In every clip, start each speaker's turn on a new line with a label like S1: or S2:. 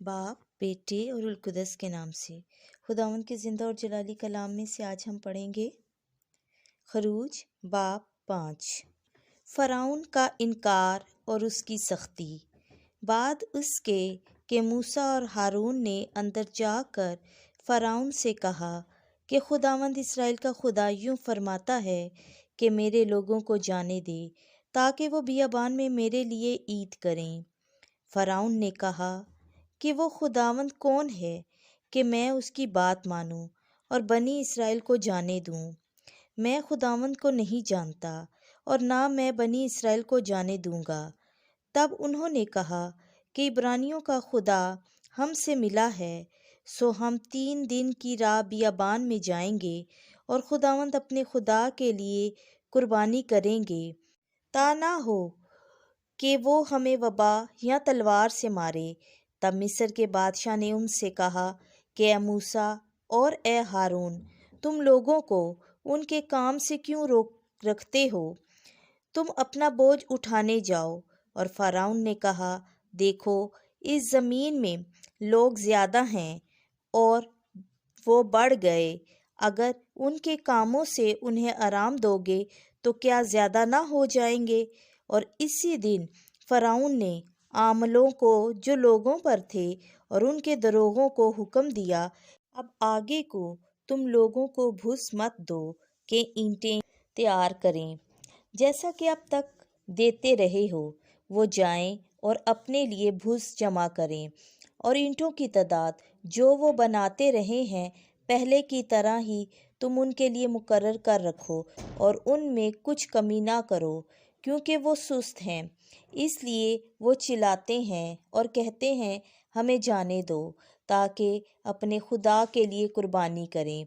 S1: बाप, बेटे और रुल कुदस के नाम से। खुदावंद के जिंदा और जलाली कलाम में से आज हम पढ़ेंगे खरूज बाप 5। फ़िरौन का इनकार और उसकी सख्ती। बाद उसके कि मूसा और हारून ने अंदर जाकर फ़िरौन से कहा कि खुदावंद इस्राएल का खुदा यूँ फरमाता है कि मेरे लोगों को जाने दे ताकि वो बियाबान में मेरे लिए ईद करें। फ़िरौन ने कहा कि वो खुदावंद कौन है कि मैं उसकी बात मानूं और बनी इस्राएल को जाने दूं। मैं खुदावंद को नहीं जानता और ना मैं बनी इस्राएल को जाने दूंगा। तब उन्होंने कहा कि इब्रानियों का खुदा हमसे मिला है, सो हम 3 दिन की राह बियाबान में जाएंगे और खुदावंद अपने खुदा के लिए कुर्बानी करेंगे, ता ना हो कि वो हमें वबा या तलवार से मारे। तब मिस्र के बादशाह ने उनसे कहा कि ए मूसा और ए हारून, तुम लोगों को उनके काम से क्यों रोक रखते हो? तुम अपना बोझ उठाने जाओ। और फ़िरौन ने कहा, देखो, इस ज़मीन में लोग ज़्यादा हैं और वो बढ़ गए। अगर उनके कामों से उन्हें आराम दोगे तो क्या ज़्यादा ना हो जाएंगे? और इसी दिन फ़िरौन ने आमलों को जो लोगों पर थे और उनके दरोगों को हुक्म दिया, अब आगे को तुम लोगों को भूस मत दो कि ईंटें तैयार करें, जैसा कि अब तक देते रहे हो। वो जाएं और अपने लिए भूस जमा करें और ईंटों की तादाद जो वो बनाते रहे हैं पहले की तरह ही तुम उनके लिए मुकर्रर कर रखो और उनमें कुछ कमी ना करो, क्योंकि वो सुस्त हैं, इसलिए वो चिल्लाते हैं और कहते हैं हमें जाने दो ताकि अपने खुदा के लिए कुर्बानी करें।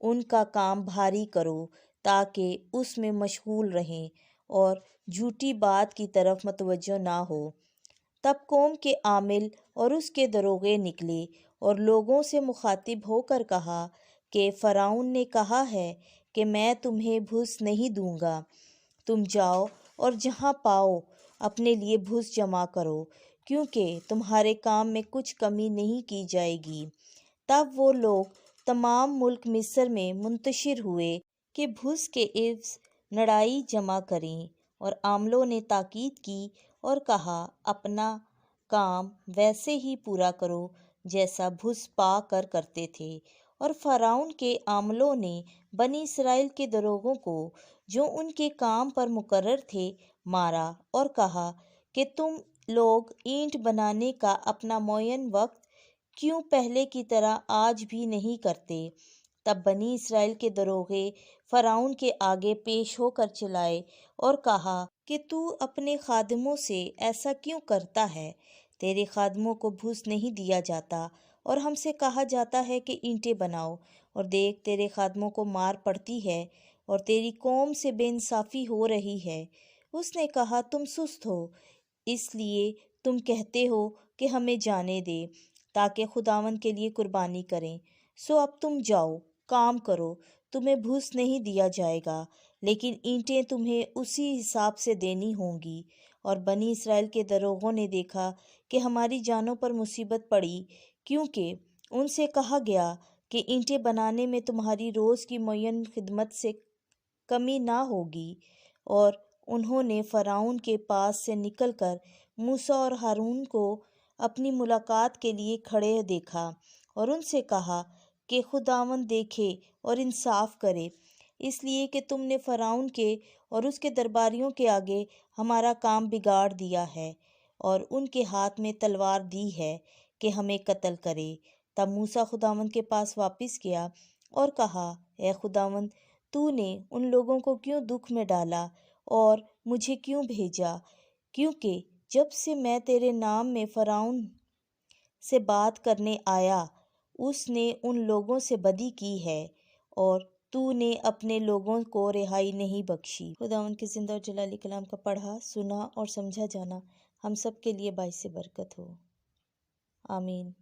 S1: उनका काम भारी करो ताकि उसमें मशगूल रहें और झूठी बात की तरफ मतवज्जो ना हो। तब कौम के आमिल और उसके दरोगे निकले और लोगों से मुखातिब होकर कहा कि फ़िरौन ने कहा है कि मैं तुम्हें भूस नहीं दूंगा। तुम जाओ और जहाँ पाओ अपने लिए भूस जमा करो, क्योंकि तुम्हारे काम में कुछ कमी नहीं की जाएगी। तब वो लोग तमाम मुल्क मिस्र में मुंतशिर हुए कि भूस के इव्ज़ नड़ाई जमा करें। और आमलों ने ताकीद की और कहा, अपना काम वैसे ही पूरा करो जैसा भूस पा कर करते थे। और फ़िरौन के आमलों ने बनी इसराइल के दरोगों को जो उनके काम पर मुकर्रर थे मारा और कहा कि तुम लोग ईंट बनाने का अपना मुअय्यन वक्त क्यों पहले की तरह आज भी नहीं करते? तब बनी इसराइल के दरोगे फ़िरौन के आगे पेश होकर चिल्लाए और कहा कि तू अपने खादिमों से ऐसा क्यों करता है? तेरे खादिमों को भूस नहीं दिया जाता और हमसे कहा जाता है कि ईंटें बनाओ, और देख तेरे खादिमों को मार पड़ती है और तेरी कौम से बेइंसाफ़ी हो रही है। उसने कहा, तुम सुस्त हो, इसलिए तुम कहते हो कि हमें जाने दे ताकि खुदावंद के लिए कुर्बानी करें। सो अब तुम जाओ, काम करो, तुम्हें भूस नहीं दिया जाएगा, लेकिन ईंटें तुम्हें उसी हिसाब से देनी होंगी। और बनी इसराइल के दरोगों ने देखा कि हमारी जानों पर मुसीबत पड़ी, क्योंकि उनसे कहा गया कि ईंटें बनाने में तुम्हारी रोज़ की मुअय्यन खिदमत से कमी ना होगी। और उन्होंने फ़िरौन के पास से निकलकर मूसा और हारून को अपनी मुलाकात के लिए खड़े देखा और उनसे कहा कि खुदावंद देखे और इंसाफ करे, इसलिए कि तुमने फ़िरौन के और उसके दरबारियों के आगे हमारा काम बिगाड़ दिया है और उनके हाथ में तलवार दी है कि हमें कत्ल करे। तब मूसा खुदावंद के पास वापस गया और कहा, ए खुदावंद, तूने उन लोगों को क्यों दुख में डाला और मुझे क्यों भेजा? क्योंकि जब से मैं तेरे नाम में फ़िरौन से बात करने आया, उसने उन लोगों से बदी की है और तूने अपने लोगों को रिहाई नहीं बख्शी। खुदावंद के जिंदा और जलाली कलाम का पढ़ा, सुना और समझा जाना हम सब के लिए बाइस बरकत हो। आमीन।